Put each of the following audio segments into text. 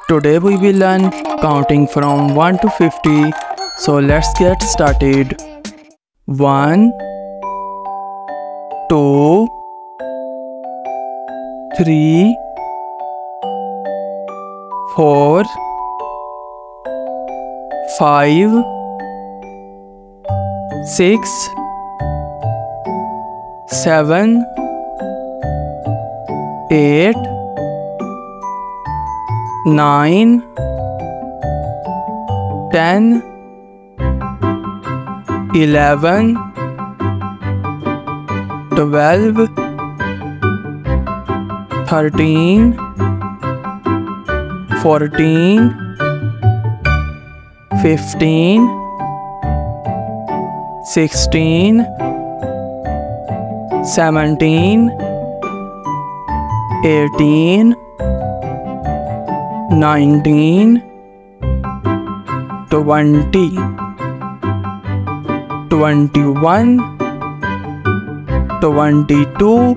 Today we will learn counting from 1 to 50. So let's get started. 1 2 3 4 5 6 7 8 9 10 11 12 13 14 15 16 17 18 19 20 21 22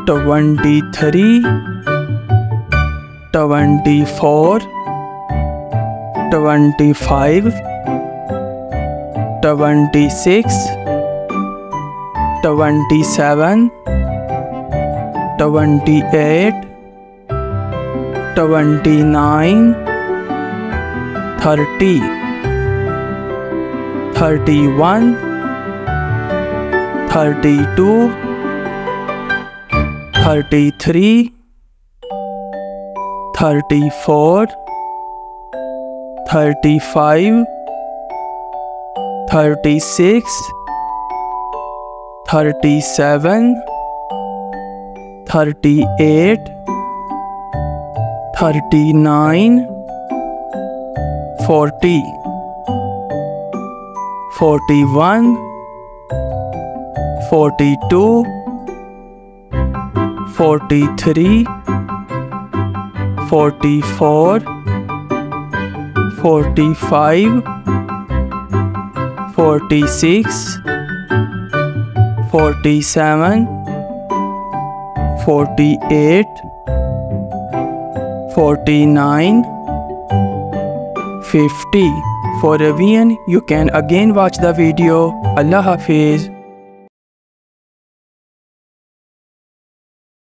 23 24 25 26 27 28 29 30 31 32 33 34 35 36 37 38 39 40 41 42 43 44 45 46 47 48 49 50. For revision, you can again watch the video. Allah Hafiz.